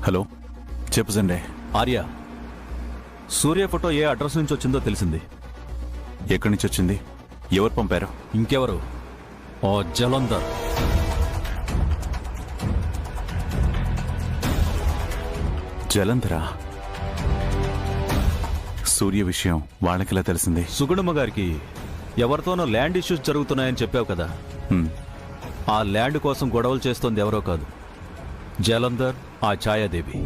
Hello, చెప్పు Sunday. Arya, సూర్య photo ఏ address నుంచి వచ్చిందో తెలిసింది. ఎక్కడి నుంచి వచ్చింది? ఎవరు పంపారు? ఇంకెవరు? ఓ జలంధర్. జలంధరా? సూర్య విషయం వాళ్ళకిలా తెలిసింది? సుగుణమ్మ గారికి ఎవరితోనో ల్యాండ్ ఇష్యూస్ జరుగుతున్నాయని చెప్పావు కదా. ఆ ల్యాండ్ కోసం గొడవలు చేస్తోంది ఎవరో కాదు, జలంధర్, ఆ ఛాయాదేవి.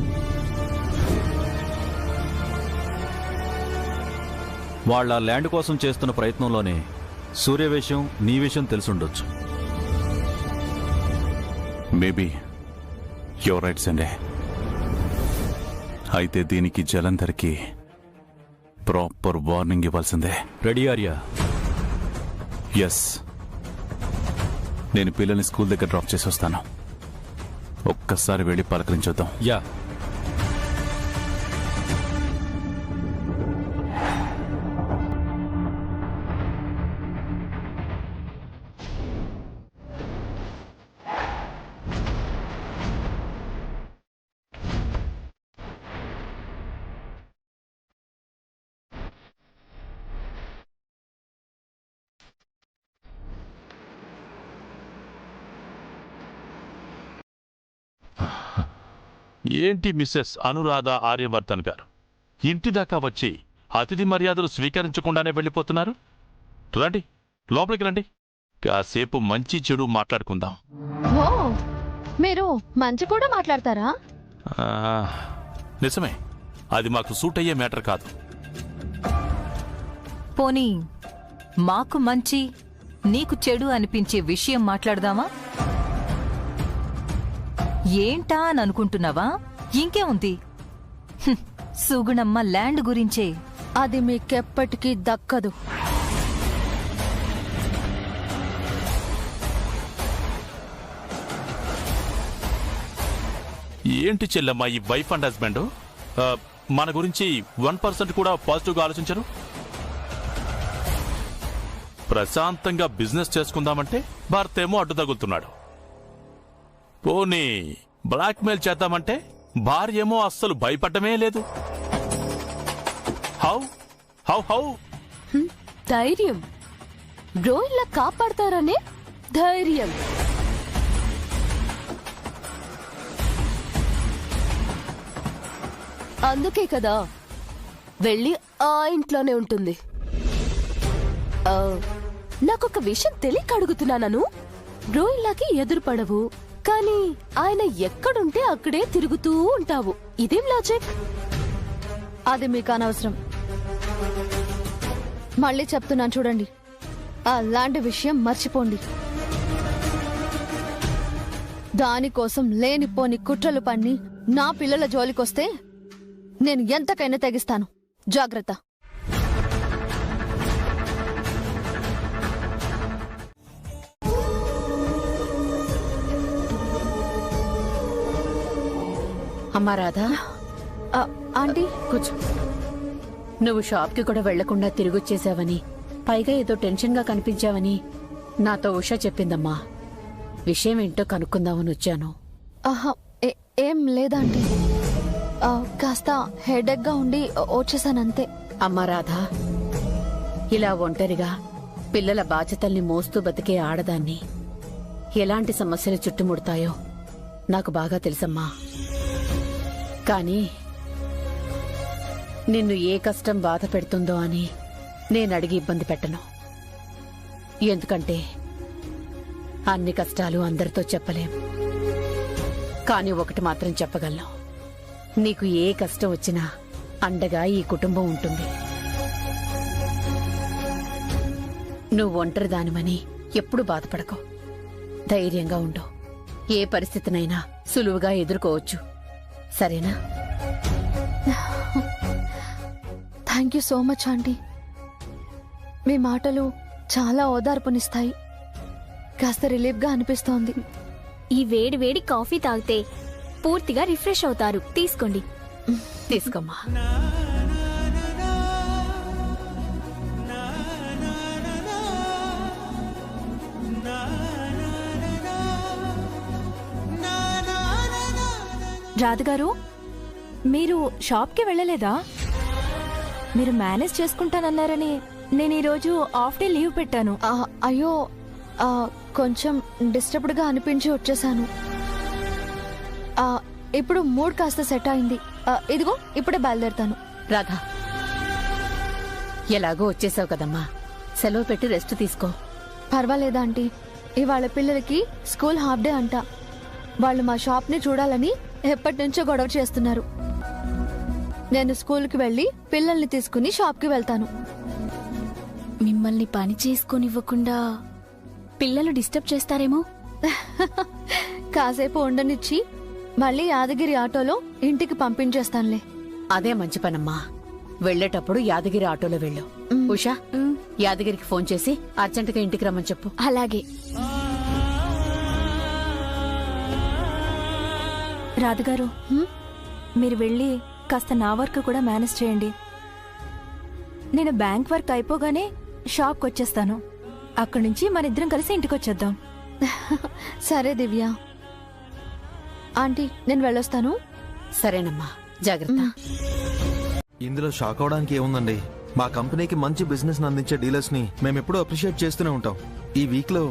వాళ్ళ ల్యాండ్ కోసం చేస్తున్న ప్రయత్నంలోనే సూర్య విషయం, నీ విషయం తెలుసుండొచ్చు. Maybe your right Sunday. అయితే దీనికి జలంధర్కి ప్రాపర్ వార్నింగ్ ఇవ్వాల్సిందే. రెడీ ఆర్య? ఎస్, నేను పిల్లల్ని స్కూల్ దగ్గర డ్రాప్ చేసి వస్తాను. ఒక్కసారి వెళ్ళి పలకరించొద్దాం. యా. ఏంటి మిస్సెస్ అనురాధ ఆర్యవర్ధన్ గారు, ఇంటి దాకా వచ్చి అతిథి మర్యాదలు స్వీకరించకుండానే వెళ్ళిపోతున్నారు? రండి, లోపలికి రండి, కాసేపు మంచి చెడు మాట్లాడుకుందాం. ఓ, మీరు మంచి కూడా మాట్లాడతారా? నిజమే, అది మాకు సూట్ అయ్యే మ్యాటర్ కాదు. పోనీ మాకు మంచి, నీకు చెడు అనిపించే విషయం మాట్లాడదామా? ఏంటా అని అనుకుంటున్నావా? ఇంకేముంది, సుగుణమ్మ ల్యాండ్ గురించే. అది మీకెప్పటికీ దక్కదు. ఏంటి చెల్లమ్మ ఈ వైఫ్ అండ్ హస్బెండ్ మన గురించి 1% కూడా పాజిటివ్గా ఆలోచించరు? ప్రశాంతంగా బిజినెస్ చేసుకుందామంటే భర్త ఏమో అడ్డు తగులుతున్నాడు. పోనీ బ్లాక్మెయిల్ చేద్దామంటే భార్య ఏమో అస్సలు భయపడమే లేదు. హౌ హౌ హౌ ధైర్యం, బ్రోయిల్లా కాపాడతారనే ధైర్యం. అందుకే కదా వెళ్ళి ఆ ఇంట్లోనే ఉంటుంది. నాకొక విషయం తెలియక అడుగుతున్నాను. బ్రోయిల్లాకి ఎదురుపడవు, కానీ ఆయన ఎక్కడుంటే అక్కడే తిరుగుతూ ఉంటావు. ఇదేం లాజిక్? అది మీకు అనవసరం. మళ్ళీ చెప్తున్నాను చూడండి, అలాంటి విషయం మర్చిపోండి. దానికోసం లేనిపోని కుట్రలు పన్ని నా పిల్లల జోలికొస్తే నేను ఎంతకైనా తెగిస్తాను. జాగ్రత్త. అమ్మా రాధా, ఆంటీ కూర్చో. నువ్వు షాప్కి కూడా వెళ్లకుండా తిరిగొచ్చేసావని, పైగా ఏదో టెన్షన్గా కనిపించావని నాతో ఉషా చెప్పిందమ్మా. విషయం ఏంటో కనుక్కుందామని వచ్చాను. ఏం లేదాంటీ, కాస్త హెడేక్గా ఉండి వచ్చేసానంతే. అమ్మా రాధా, ఇలా ఒంటరిగా పిల్లల బాధ్యతల్ని మోస్తూ బతికే ఆడదాన్ని ఎలాంటి సమస్యలు చుట్టుముడతాయో నాకు బాగా తెలుసమ్మా. కానీ నిన్ను ఏ కష్టం బాధ పెడుతుందో అని నేను అడిగి ఇబ్బంది పెట్టను. ఎందుకంటే అన్ని కష్టాలు అందరితో చెప్పలేం. కానీ ఒకటి మాత్రం చెప్పగలను, నీకు ఏ కష్టం వచ్చినా అండగా ఈ కుటుంబం ఉంటుంది. నువ్వు ఒంటరి దానివని ఎప్పుడు బాధపడకు. ధైర్యంగా ఉండు. ఏ పరిస్థితినైనా సులువుగా ఎదుర్కోవచ్చు. సరేనా? Thank you so much aunty. మీ మాటలు చాలా ఓదార్పునిస్తాయి. కాస్త రిలీఫ్గా అనిపిస్తోంది. ఈ వేడి వేడి కాఫీ తాగితే పూర్తిగా రిఫ్రెష్ అవుతారు. తీసుకోండి. తీసుకోమ్మా. రాధగారు, మీరు షాప్కి వెళ్ళలేదా? మీరు మేనేజ్ చేసుకుంటానన్నారని నేను ఈరోజు హాఫ్ డే లీవ్ పెట్టాను. అయ్యో, కొంచెం డిస్టర్బ్డ్గా అనిపించి వచ్చేసాను. ఇప్పుడు మూడ్ కాస్త సెట్ అయింది. ఇదిగో ఇప్పుడే బయలుదేరుతాను. రాధా, ఎలాగో వచ్చేసావు కదమ్మా, సెలవు పెట్టి రెస్ట్ తీసుకో. పర్వాలేదా ఆంటీ? ఇవాళ పిల్లలకి స్కూల్ హాఫ్ డే అంట. వాళ్ళు మా షాప్ని చూడాలని ఎప్పటి నుంచో గొడవ చేస్తున్నారు. నేను స్కూల్కి వెళ్ళి పిల్లల్ని తీసుకుని షాప్కి వెళ్తాను. మిమ్మల్ని పని చేసుకొనివ్వకుండా పిల్లలు డిస్టర్బ్ చేస్తారేమో. కాసేపు ఉండనిచ్చి మళ్ళీ యాదగిరి ఆటోలో ఇంటికి పంపించేస్తానులే. అదే మంచి పనమ్మా. వెళ్లేటప్పుడు యాదగిరి ఆటోలో వెళ్ళు. ఉషా, యాదగిరికి ఫోన్ చేసి అర్జెంటుగా ఇంటికి రమ్మని చెప్పు. అలాగే. రాధగారు, మీరు వెళ్ళి కాస్త నా వర్క్ కూడా మేనేజ్ చేయండి. నేను బ్యాంక్ వర్క్ అయిపోగానే షాప్కి వచ్చేస్తాను. అక్కడి నుంచి మన ఇద్దరం కలిసి ఇంటికి వచ్చేద్దాం. సరే దివ్య. ఆంటీ, నేను వెళ్ళొస్తాను. సరేనమ్మా, జాగ్రత్త. ఇందులో షాక్ అవడానికి ఏముందండి? మా కంపెనీకి మంచి బిజినెస్ అందించే డీలర్స్ ని మేము ఎప్పుడూ అప్రిషియేట్ చేస్తూనే ఉంటాం. ఈ వీక్ లో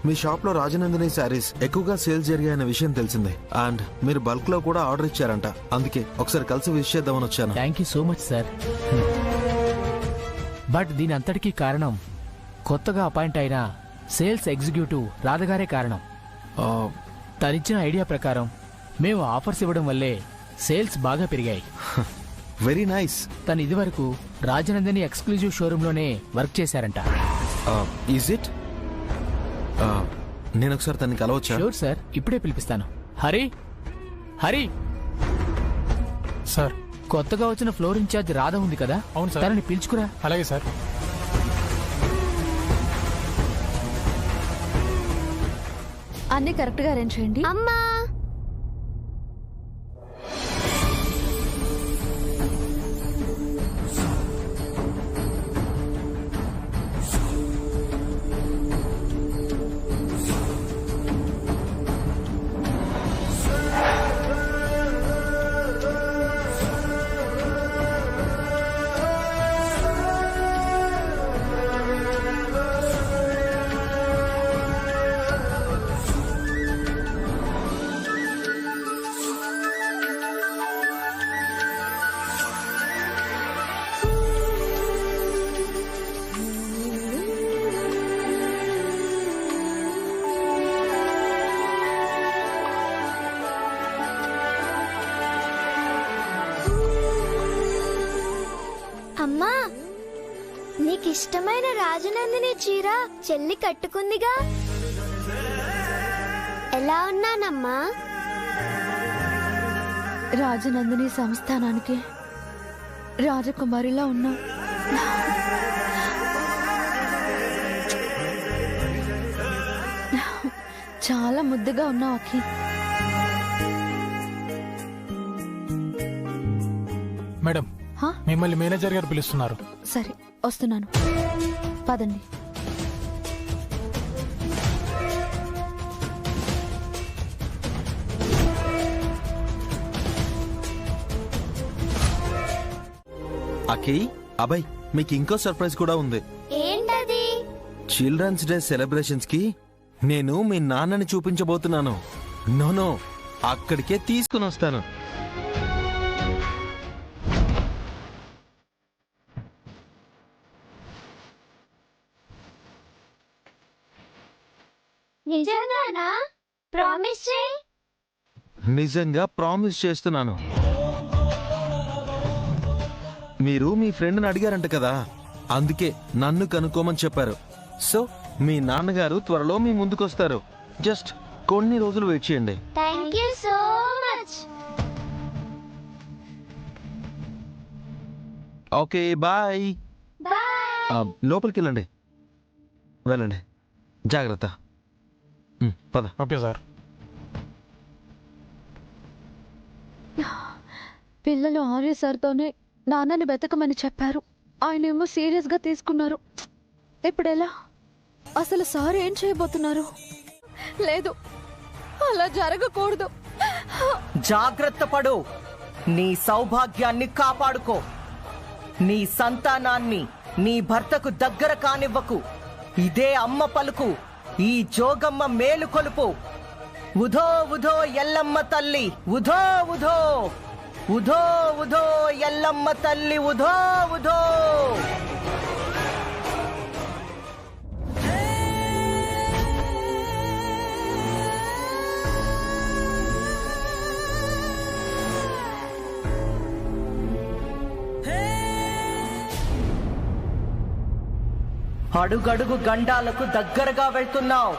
మీ షాప్ లో రాజనందిని శారీస్ ఎక్కువగా సేల్స్ జరిగాయన్న విషయం తెలిసిందే. అండ్ మీరు బల్క్ లో కూడా ఆర్డర్ ఇచ్చారంట. అందుకే ఒకసారి కలిసి విష్ చేద్దామని వచ్చాను. Thank you so much sir. But దీని అంతటికీ కారణం కొత్తగా అపాయింట్ అయిన సేల్స్ ఎగ్జిక్యూటివ్ రాధగారే కారణం. తనిచ్చిన ఐడియా ప్రకారం మేము ఆఫర్స్ ఇవ్వడం వల్లే సేల్స్ బాగా పెరిగాయి. Very nice. తను ఇదివరకు రాజనందిని ఎక్స్క్లూజివ్ షోరూంలోనే వర్క్ చేశారంట. Is it? నేను ఒకసారి తనని కలవచ్చా? షూర్ సార్, ఇప్పుడే పిలిపిస్తాను. హరి, హరి సార్, కొత్తగా వచ్చిన ఫ్లోర్ ఇన్ఛార్జ్ రాధ ఉంది కదా? అవును సార్. తనని పిలుచుకురా. అలాగే సార్. అన్ని కరెక్ట్ గా అరేంజ్ చేయండి. అమ్మా, అమ్మా, నీకిష్టమైన రాజనందిని చీర చెల్లి కట్టుకుందిగా. ఎలా ఉన్నానమ్మా? రాజనందిని సంస్థానానికి రాజకుమారిలా ఉన్నా. చాలా ముద్దుగా ఉన్నావు అఖి. మేడం, మిమ్మల్ని మేనేజర్ గారు పిలుస్తున్నారు. సరే, వస్తున్నాను. పదండి. అఖి, అభయ్, మీకు ఇంకో సర్ప్రైజ్ కూడా ఉంది. ఏంటది? చిల్డ్రన్స్ డే సెలబ్రేషన్స్ కి నేను మీ నాన్నని చూపించబోతున్నాను. నో, అక్కడికే తీసుకుని వస్తాను. నిజంగానా? ప్రామిస్ చేయి. నిజంగా ప్రామిస్ చేస్తున్నాను. మీరు మీ ఫ్రెండ్ని అడిగారంట కదా, అందుకే నన్ను కనుక్కోమని చెప్పారు. సో మీ నాన్నగారు త్వరలో మీ ముందుకొస్తారు. జస్ట్ కొన్ని రోజులు వెయిట్ చేయండి. Thank you so much. Okay, bye. లోపలికి వెళ్ళండి. జాగ్రత్త. పద. Okay sir. పిల్లలు ఆర్య సార్తోనే నాన్నని వెతకమని చెప్పారు. ఆయనేమో సీరియస్ గా తీసుకున్నారు. ఇప్పుడెలా? అసలు సార్ ఏం చేయబోతున్నారు? లేదు, అలా జరగకూడదు. జాగ్రత్త పడు. నీ సౌభాగ్యాన్ని కాపాడుకో. నీ సంతానాన్ని నీ భర్తకు దగ్గర కానివ్వకు. ఇదే అమ్మ పలుకు, ఈ జోగమ్మ మేలు కొలుపు. ఉధో ఉధో ఎల్లమ్మ తల్లి, ఉధో ఉధో ఉధో ఉధో ఎల్లమ్మ తల్లి, ఉధో ఉధో. అడుగడుగు గండాలకు దగ్గరగా వెళ్తున్నావు.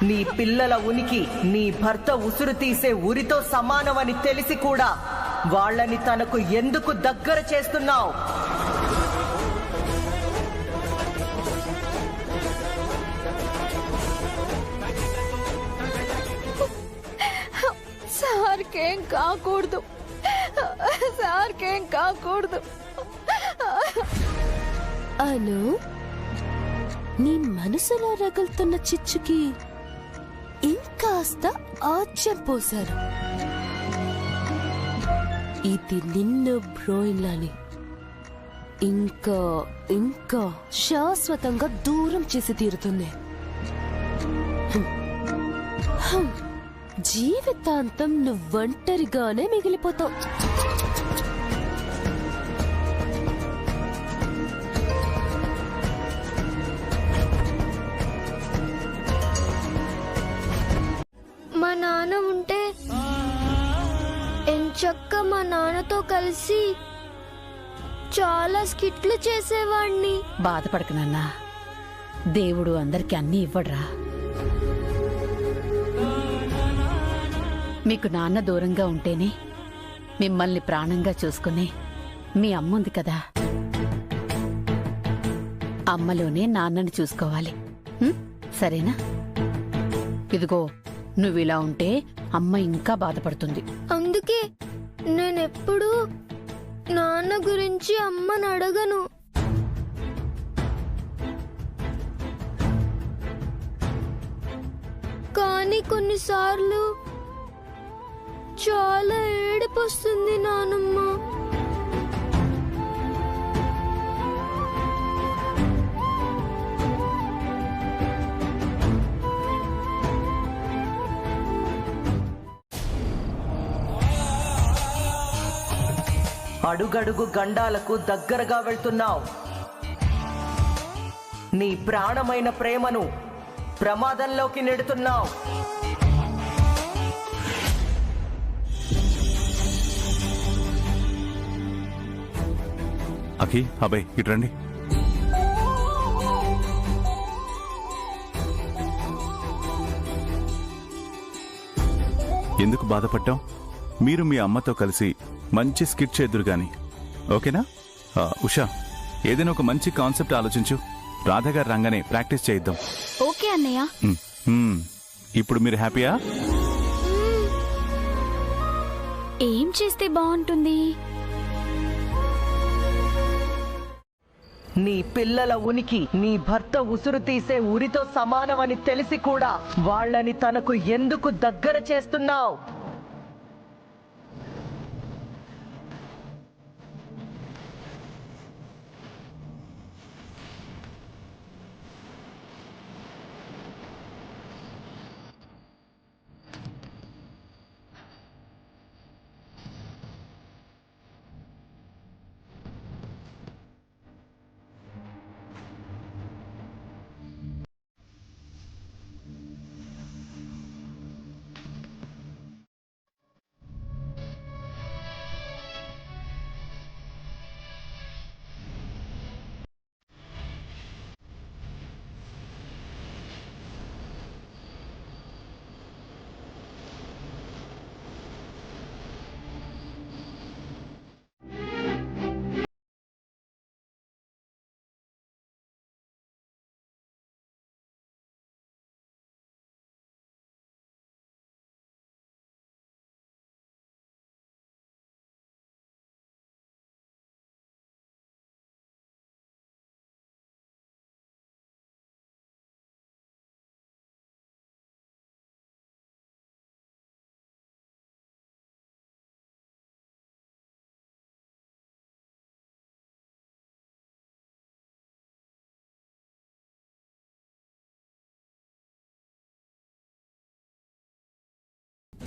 నీ పిల్లల ఉనికి నీ భర్త ఉసురు తీసే ఉరితో సమానమని తెలిసి కూడా వాళ్ళని తనకు ఎందుకు దగ్గర చేస్తున్నావు? సార్కేం కాకూడదు, సార్కేం కాకూడదు. అను, నీ మనసులో రగులుతున్న చిచ్చుకి ఇంకాస్త ఆజ్యం పోశారు. ఇది నిన్ను బ్రోయిన్లని ఇంకా ఇంకా శాశ్వతంగా దూరం చేసి తీరుతుంది. జీవితాంతం నువ్వు ఒంటరిగానే మిగిలిపోతావు. మా నాన్న ఉంటే ఎంచక్క మా నాన్నతో కలిసి చాలా స్కిట్లు చేసేవాణ్ణి. బాధపడకు నాన్నా, దేవుడు అందరికి అన్నీ ఇవ్వడ్రా. మీకు నాన్న దూరంగా ఉంటేనే మిమ్మల్ని ప్రాణంగా చూసుకునే మీ అమ్ముంది కదా. అమ్మలోనే నాన్నని చూసుకోవాలి, సరేనా? ఇదిగో, నువ్విలా ఉంటే అమ్మ ఇంకా బాధపడుతుంది. అందుకే నేనెప్పుడు నాన్న గురించి అమ్మని అడగను. కానీ కొన్నిసార్లు చాలా ఏడుపొస్తుంది నానమ్మ. అడుగడుగు గండాలకు దగ్గరగా వెళ్తున్నావు. నీ ప్రాణమైన ప్రేమను ప్రమాదంలోకి నెడుతున్నావు. అఖి, అభయ్, ఇటు రండి. ఎందుకు బాధపడ్డావు? మీరు మీ అమ్మతో కలిసి మంచి స్కిట్ చేద్దురు గాని, ఓకేనా? ఉషా, ఏదైనా ఒక మంచి కాన్సెప్ట్ ఆలోచించు. రాధగారు రంగానే ప్రాక్టీస్ చేయిద్దాం. ఓకే అన్నయ్య. ఇప్పుడు మీరు హ్యాపీయా? ఏం చేస్తే బాగుంటుంది? నీ పిల్లల ఉనికి నీ భర్త ఉసురు తీసే ఉరితో సమానమని తెలిసి కూడా వాళ్ళని తనకు ఎందుకు దగ్గర చేస్తున్నావు?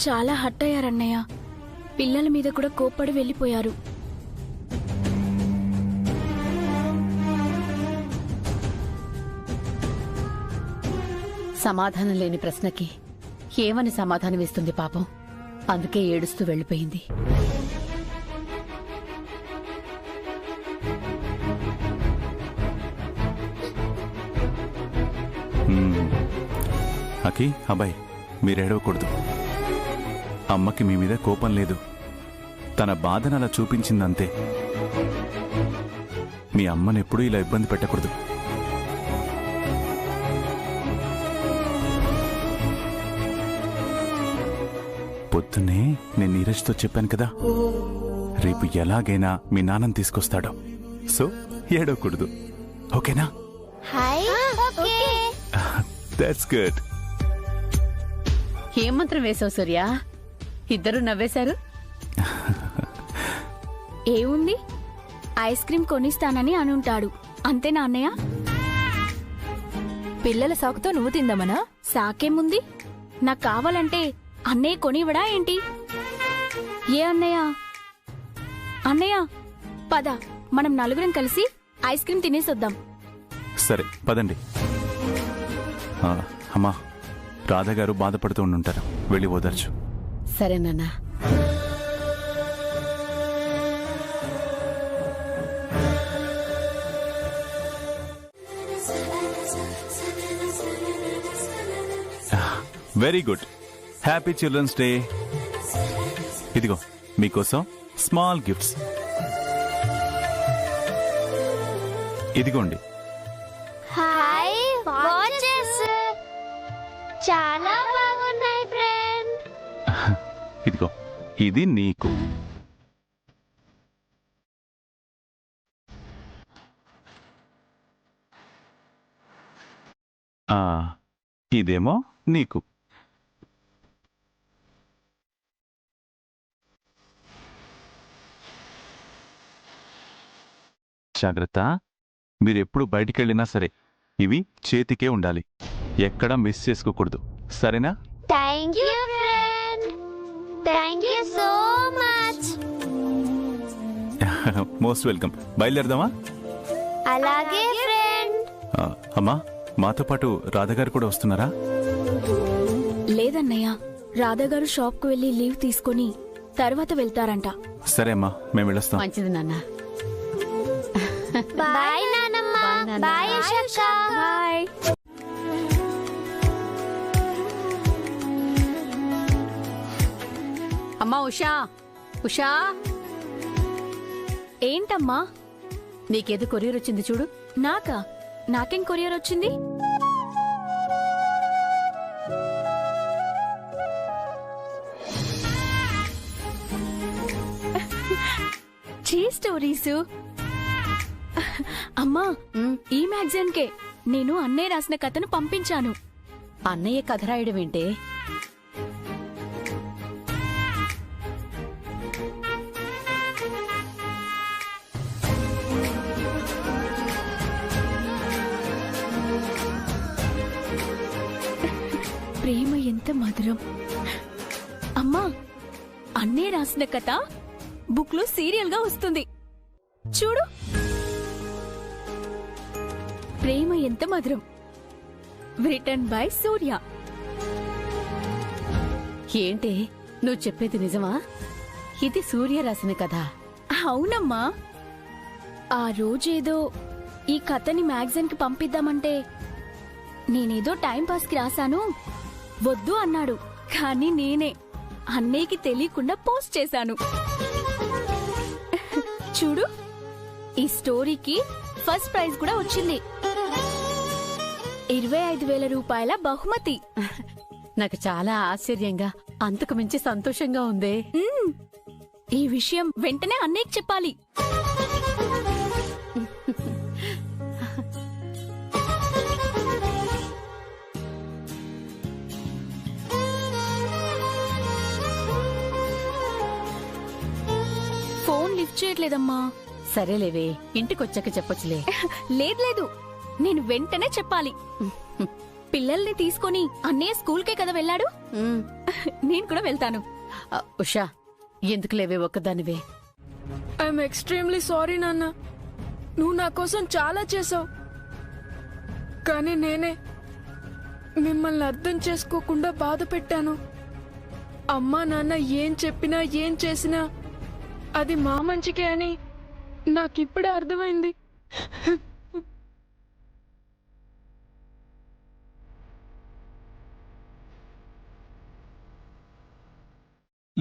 చాలా హట్ అయ్యారన్నయ్య. పిల్లల మీద కూడా కోప్పడి వెళ్ళిపోయారు. సమాధానం లేని ప్రశ్నకి ఏమని సమాధానం ఇస్తుంది పాపం. అందుకే ఏడుస్తూ వెళ్ళిపోయింది. అఖి, అబ్బాయి, మీరేడవకూడదు. అమ్మకి మీ మీద కోపం లేదు. తన బాధను అలా చూపించిందంతే. మీ అమ్మనెప్పుడూ ఇలా ఇబ్బంది పెట్టకూడదు. పొద్దున్నే నేను నీరజ్తో చెప్పాను కదా, రేపు ఎలాగైనా మీ నాన్నని తీసుకొస్తాడు. సో ఏడవకూడదు, ఓకేనా? That's good. ఏం మంత్రం వేసావు సూర్య? ఇద్దరు నవ్వేశారు. ఏముంది, ఐస్ క్రీమ్ కొనిస్తానని అనుంటాడు అంతేనా అన్నయ్య? పిల్లల సాకుతో నువ్వు తిందామనా? సాకేముంది, నాకు కావాలంటే అన్నయ్య కొనివ్వడా ఏంటి? ఏ అన్నయ్య? అన్నయ్య పద, మనం నలుగురం కలిసి ఐస్ క్రీమ్ తినేసొద్దాం. సరే పదండి. అమ్మా, రాధగారు బాధపడుతూ ఉండుంటారు, వెళ్ళి ఓదార్చు. సరే నాన్న. Very good. Happy children's day. ఇదిగో మీకోసం స్మాల్ గిఫ్ట్స్. ఇదిగోండి. హాయ్, వాచెస్ చాలా బాగున్నాయి ఫ్రెండ్. ఇదిగో, ఇది నీకు. ఇదేమో నీకు. జాగ్రత్త, మీరెప్పుడు బయటికెళ్ళినా సరే ఇవి చేతికే ఉండాలి, ఎక్కడా మిస్ చేసుకోకూడదు, సరేనా? Thank you friend, thank you so much. Most welcome. బయలుదేరదామా? అలాగే ఫ్రెండ్. అమ్మా, మాతో పాటు రాధగారు కూడా వస్తున్నారా? లేదన్నయ్య, రాధాగారు షాప్ కు వెళ్లి లీవ్ తీసుకుని తర్వాత వెళ్తారంట. సరే అమ్మా, మేము వెళ్ళొస్తాం. మంచిది నాన్న. బాయ్ నానమ్మ. బాయ్ అశోక. బాయ్. అమ్మా ఉషా, ఉషా, ఏంటమ్మా? నీకేదో కొరియర్ వచ్చింది చూడు. నాకా? నాకేం కొరియర్ వచ్చింది? చీ స్టోరీసు. అమ్మా, ఈ మ్యాగజైన్ కే నేను అన్నయ్య రాసిన కథను పంపించాను. అన్నయ్య కథ రాయడం ఏంటే? ప్రేమ ఎంత మధురం. అమ్మా, అన్నయ్య రాసిన కథ బుక్ లో సీరియల్ గా వస్తుంది చూడు. ప్రేమ ఎంత మధురం, రిటర్న్ బై సూర్య. ఏంటి నువ్వు చెప్పేది నిజమా? ఇది సూర్య రాసిన కథ? అవునమ్మా. ఆ రోజేదో ఈ కథని మ్యాగజైన్ కి పంపిద్దామంటే నేనేదో టైంపాస్ కి రాశాను, వద్దు అన్నాడు. కానీ నేనే అన్నయ్యకి తెలియకుండా పోస్ట్ చేశాను. చూడు, ఈ స్టోరీకి ఫస్ట్ ప్రైజ్ కూడా వచ్చింది, 25,000 రూపాయల బహుమతి. నాకు చాలా ఆశ్చర్యంగా, అంతకు మించి సంతోషంగా ఉంది. ఈ విషయం వెంటనే అన్నయ్యకి చెప్పాలి. Phone lift చేయట్లేదమ్మా. సరేలేవే, ఇంటికొచ్చాక చెప్పొచ్చులే. లేదు, నేను వెంటనే చెప్పాలి. పిల్లల్ని తీసుకొని అన్నయ్య స్కూల్కే కదా వెళ్ళాడు. నేను కూడా వెళ్తాను. ఉషా, ఎందుకు లేవే ఒక్కదానివే? ఐఎమ్ ఎక్స్ట్రీమ్లీ సారీ నాన్న. నువ్వు నా కోసం చాలా చేసావు, కానీ నేనే మిమ్మల్ని అర్థం చేసుకోకుండా బాధ పెట్టాను. అమ్మా నాన్న ఏం చెప్పినా ఏం చేసినా అది మా మంచికే అని నాకిప్పుడే అర్థమైంది.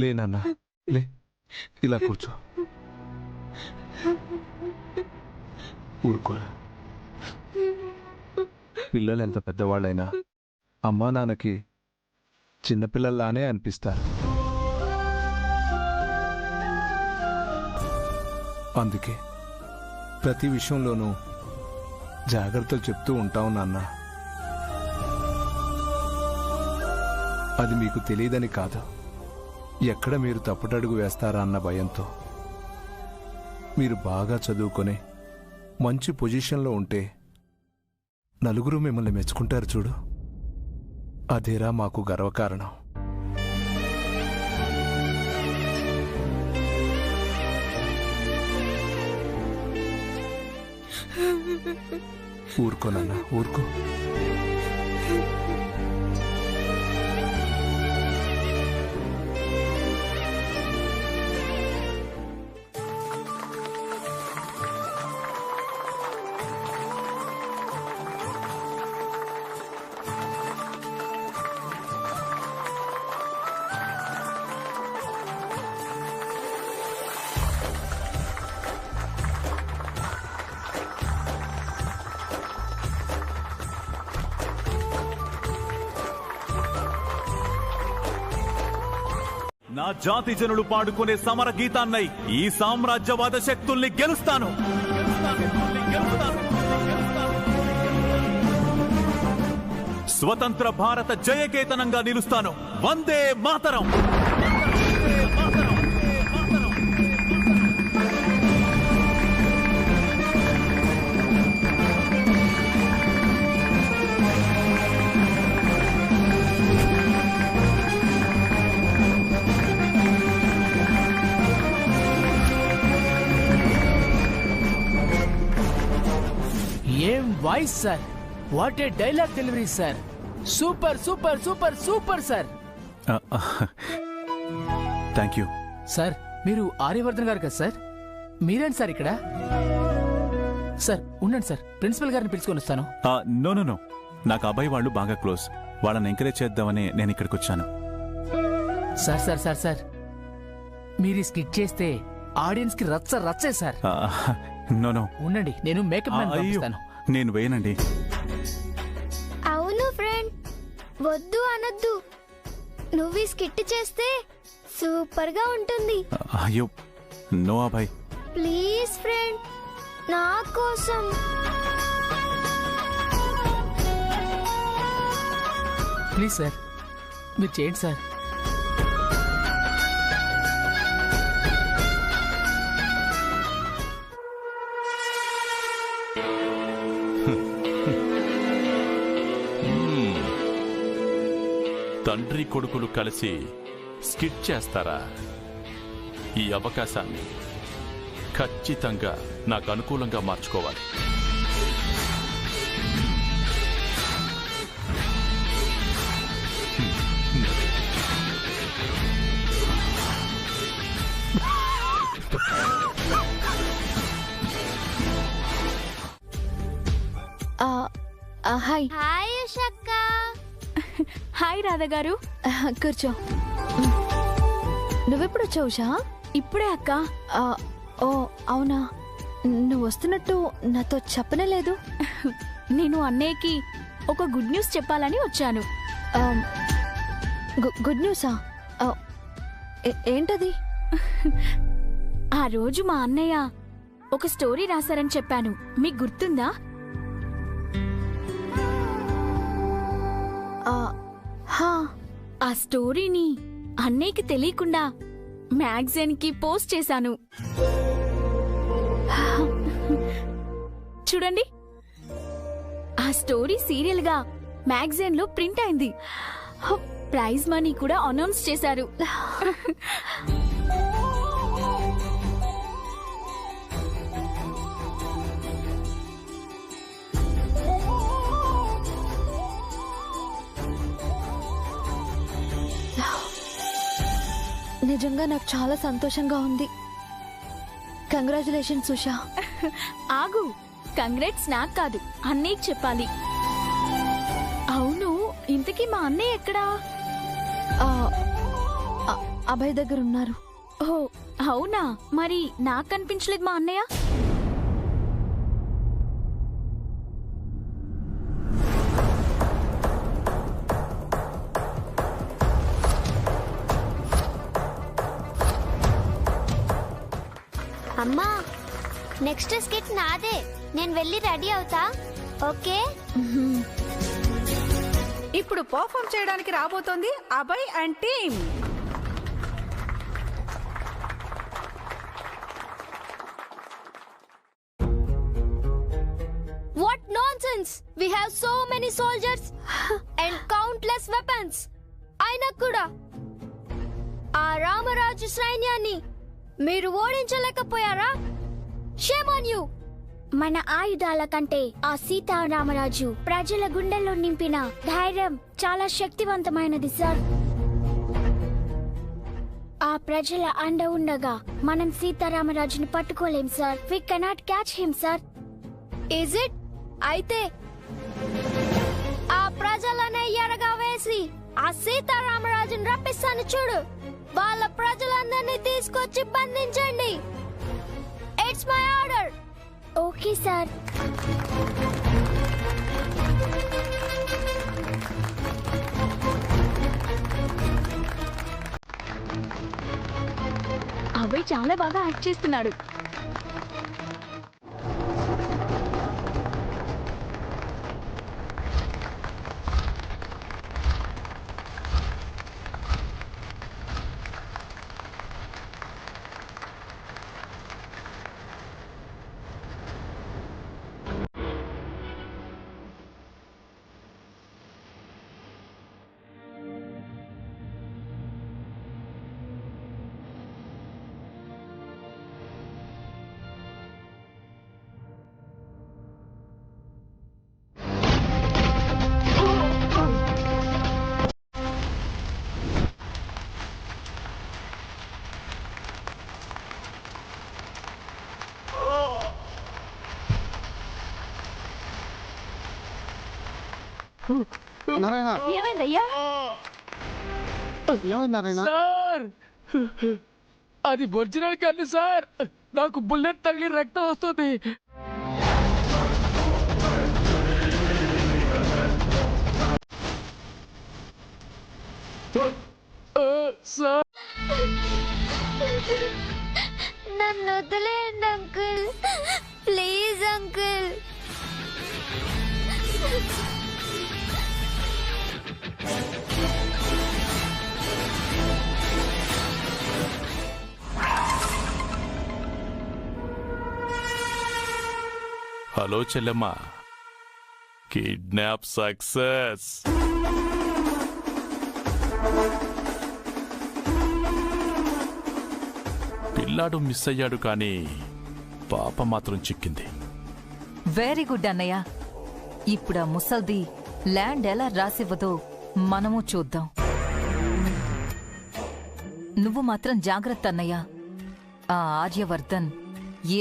లే నాన్న, లే, ఇలా కూర్చో. ఊరుకోరా. పిల్లలు ఎంత పెద్దవాళ్ళైనా అమ్మా నాన్నకి చిన్నపిల్లల్లానే అనిపిస్తారు. అందుకే ప్రతి విషయంలోనూ జాగ్రత్తలు చెప్తూ ఉంటావు నాన్న. అది మీకు తెలియదని కాదు, ఎక్కడ మీరు తప్పుటడుగు వేస్తారా అన్న భయంతో. మీరు బాగా చదువుకొని మంచి పొజిషన్లో ఉంటే నలుగురు మిమ్మల్ని మెచ్చుకుంటారు చూడు, అదేరా మాకు గర్వకారణం. ఊరుకో నాన్న, ఊరుకో. నా జాతి జనులు పాడుకునే సమర గీతాన్నై ఈ సామ్రాజ్యవాద శక్తుల్ని గెలుస్తాను. స్వతంత్ర భారత జయకేతనంగా నిలుస్తాను. వందే మాతరం. ఏం voice sir, what a dialogue delivery sir. Super super super super sir. Thank you sir. మీరు ఆర్యవర్ధన్ గారు కదా సార్? మీరేంటి సార్ ఇక్కడ? సార్ ఉండండి సార్, ప్రిన్సిపల్ గారిని పిలుచుకొని వస్తాను. నో నో నో, నాకు అబ్బాయి వాళ్ళు బాగా క్లోజ్, వాళ్ళని ఎంకరేజ్ చేద్దామని నేను ఇక్కడికి వచ్చాను. సార్ సార్ సార్ సార్, మీరు స్కిట్ చేస్తే ఆడియన్స్ కి రచ్చ రచ్చే సార్. నో నో, ఉండండి, నేను మేకప్ మ్యాన్ పంపిస్తాను. నేను వేయనండి. అవును ఫ్రెండ్, వద్దు అనొద్దు. నువ్వు ఈ స్కిట్ చేస్తే సూపర్ గా ఉంటుంది. అయ్యో నో అబ్బాయి, ప్లీజ్ ఫ్రెండ్, నా కోసం. ప్లీజ్ సార్, మీరు చేయండి సార్. తండ్రి కొడుకులు కలిసి స్కిట్ చేస్తారా? ఈ అవకాశాన్ని ఖచ్చితంగా నాకు అనుకూలంగా మార్చుకోవాలి. హాయ్. హాయ్ ఉషక్క. హాయ్ రాధా గారు. కూర్చో. నువ్వెప్పుడు వచ్చావు ఉషా? ఇప్పుడే అక్క. ఓ అవునా, నువ్వు వస్తున్నట్టు నాతో చెప్పనే లేదు. నేను అన్నయ్యకి ఒక గుడ్ న్యూస్ చెప్పాలని వచ్చాను. గుడ్ న్యూసా? ఏంటది? ఆ రోజు మా అన్నయ్య ఒక స్టోరీ రాశారని చెప్పాను, మీకు గుర్తుందా? ఆ స్టోరీని అన్నయ్యకి తెలియకుండా మ్యాగజైన్ కి పోస్ట్ చేశాను. చూడండి, ఆ స్టోరీ సీరియల్ గా మ్యాగజైన్ లో ప్రింట్ అయింది. ప్రైజ్ మనీ కూడా అనౌన్స్ చేశారు. నిజంగా నాకు చాలా సంతోషంగా ఉంది. కంగ్రాచులేషన్స్ ఉషా. ఆగు, కంగ్రాట్స్ నాకు కాదు, అన్నయ్యకి చెప్పాలి. అవును, ఇంతకీ మా అన్నయ్య ఎక్కడా? అభయ్ దగ్గర ఉన్నారు. ఓ అవునా, మరి నాకు కనిపించలేదు మా అన్నయ్య. అమ్మా, నెక్స్ట్ స్కిట్ నాదే. నేను వెళ్ళి రెడీ అవుతా, ఓకే? ఇప్పుడు పర్ఫామ్ చేయడానికి రాబోతోంది Abhay and team. What nonsense! We have so many soldiers and countless weapons. అయినా కూడా ఆ రామరాజు సైన్యాన్ని మీరు ఓడించలేకపోయారా? Shame on you! మన ఆయుధాల కంటే ఆ సీతారామరాజు ప్రజల గుండెల్లో నింపిన ధైర్యం చాలా శక్తివంతమైనది సార్. ఆ ప్రజల అండ ఉండగా మనం సీతారామరాజుని పట్టుకోలేం sir. We cannot catch him, sir. Is it? అయితే ఆ ప్రజలనే ఎరగా వేసి ఆ సీతారామరాజుని రప్పిస్తాను చూడు. వాళ్ళ ప్రజలందరినీ తీసుకొచ్చి బంధించండి. It's my order. Okay sir. Abhay చాలా బాగా యాక్ట్ చేస్తున్నాడు. సార్, అది ఒరిజినల్ కానీ సార్, నాకు బుల్లెట్ తగిలి రక్తం వస్తుంది. సార్, నన్ను వదిలేయండి uncle, please uncle. Hello Chellemma, kidnap success. పిల్లాడు మిస్ అయ్యాడు కానీ పాప మాత్రం చిక్కింది. వెరీ గుడ్ అన్నయ్య. ఇప్పుడు ఆ ముసల్ది ల్యాండ్ ఎలా రాసివ్వదో మనము చూద్దాం. నువ్వు మాత్రం జాగ్రత్త అన్నయ్య. ఆ ఆర్యవర్ధన్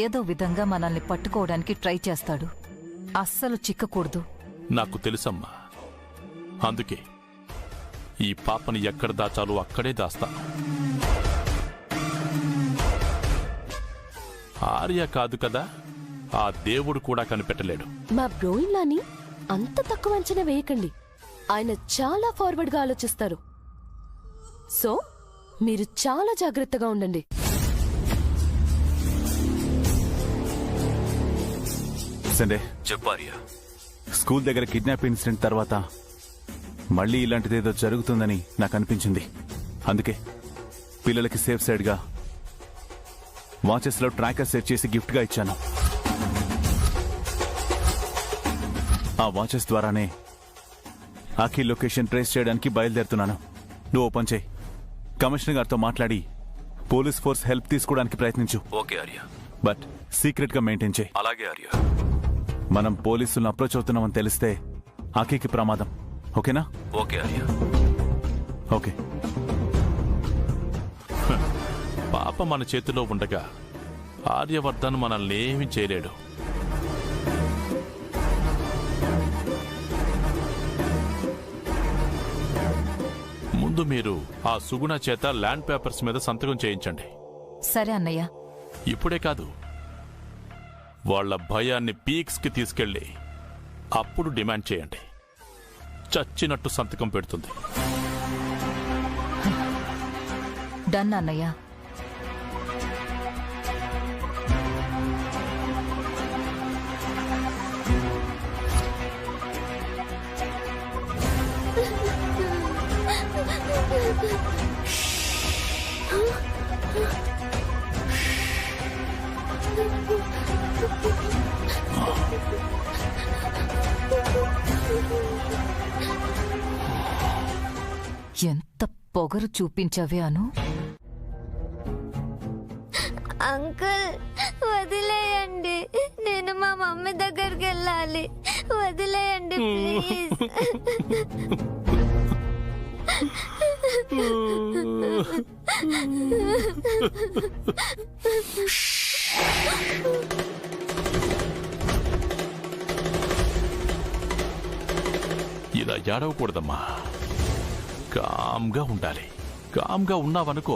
ఏదో విధంగా మనల్ని పట్టుకోవడానికి ట్రై చేస్తాడు. అస్సలు చిక్కకూడదు. నాకు తెలుసమ్మా, అందుకే ఈ పాపని ఎక్కడ దాచాలో అక్కడే దాస్తా. ఆర్య కాదు కదా, ఆ దేవుడు కూడా కనిపెట్టలేడు. మా బ్రోయిన్లాని అంత తక్కువ అంచనా వేయకండి. ఆయన చాలా ఫార్వర్డ్ గా ఆలోచిస్తారు. సో మీరు చాలా జాగ్రత్తగా ఉండండి. సండే చెప్పు ఆర్య. స్కూల్ దగ్గర కిడ్నాప్ ఇన్సిడెంట్ తర్వాత మళ్ళీ ఇలాంటిదేదో జరుగుతుందని నాకు అనిపించింది. అందుకే పిల్లలకి సేఫ్ సైడ్గా వాచెస్లో ట్రాకర్ సెట్ చేసి గిఫ్ట్గా ఇచ్చాను. ఆ వాచెస్ ద్వారానే అఖిల్ లొకేషన్ ట్రేస్ చేయడానికి బయలుదేరుతున్నాను. నువ్వు ఓపెన్ చేయి. కమిషనర్ గారితో మాట్లాడి పోలీస్ ఫోర్స్ హెల్ప్ తీసుకోవడానికి ప్రయత్నించు. ఓకే ఆర్య. బట్ సీక్రెట్ గా మెయింటైన్ చేయి. అలాగే ఆర్య. మనం పోలీసులను అప్రోచ్ అవుతున్నామని తెలిస్తే అఖికి ప్రమాదం. ఓకేనా? ఓకే ఆర్య. ఓకే. పాప మన చేతిలో ఉండగా ఆర్యవర్ధన్ మనల్ని ఏమీ చేయలేడు. ముందు మీరు ఆ సుగుణ చేత ల్యాండ్ పేపర్స్ మీద సంతకం చేయించండి. సరే అన్నయ్య. ఇప్పుడే కాదు, వాళ్ళ భయాన్ని పీక్స్ కి తీసుకెళ్లి అప్పుడు డిమాండ్ చేయండి. చచ్చినట్టు సంతకం పెడుతుంది. డన్ అన్నయ్య. ఎంత పొగరు చూపించావే అను. అంకుల్ వదిలేయండి, నేను మా మమ్మీ దగ్గరికి వెళ్ళాలి. వదిలేయండి ప్లీజ్. ఇలా ఏడవకూడదమ్మా. కామ్గా ఉండాలి. కామ్గా ఉన్నావనుకో,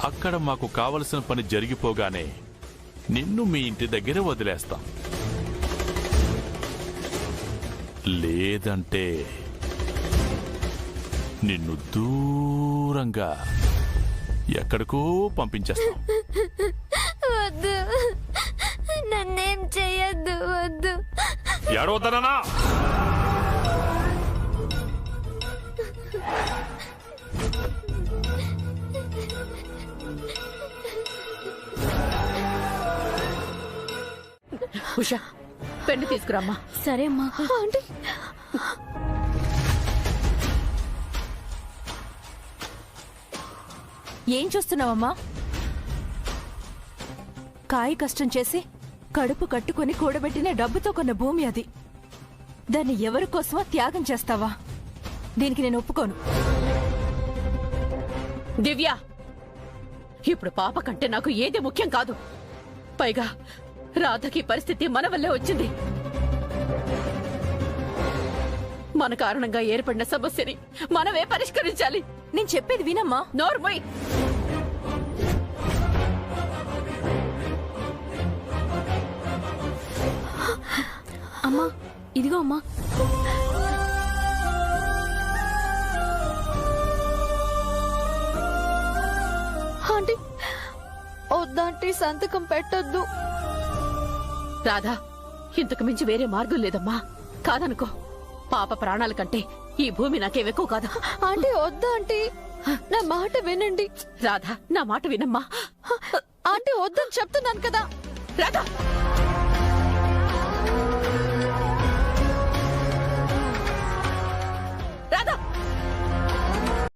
అక్కడ మాకు కావలసిన పని జరిగిపోగానే నిన్ను మీ ఇంటి దగ్గర వదిలేస్తాం. లేదంటే నిన్ను దూరంగా ఎక్కడికో పంపించేస్తాం. వద్దు, నన్నేం చెయ్యొద్దు. వద్దు. ఏడవద్దనా? ఉషా, పెన్ను తీసుకురామ్మా. సరే అమ్మా. అంటే ఏం చూస్తున్నావమ్మా? కాయ కష్టం చేసి కడుపు కట్టుకుని కూడబెట్టిన డబ్బుతో కొన్న భూమి అది. దాన్ని ఎవరి కోసమో త్యాగం చేస్తావా? దీనికి నేను ఒప్పుకోను. దివ్య, ఇప్పుడు పాప కంటే నాకు ఏది ముఖ్యం కాదు. పైగా రాధకి పరిస్థితి మన వల్లే వచ్చింది. మన కారణంగా ఏర్పడిన సమస్యని మనమే పరిష్కరించాలి. నేను చెప్పేది వినమ్మా. నోర్మోయ్. అమ్మా, ఇదిగో అమ్మా. ఆంటీ, వద్దాంటీ, సంతకం పెట్టొద్దు. రాధా, ఇంతకు మించి వేరే మార్గం లేదమ్మా. కాదనుకో, పాప ప్రాణాల కంటే ఈ భూమి నాకేం ఎక్కువ కాదు. ఆంటీ వద్దా ఆంటీ, నా మాట వినండి. రాధా, నా మాట వినమ్మా. ఆంటీ వద్దని చెప్తున్నాను కదా. రాధా.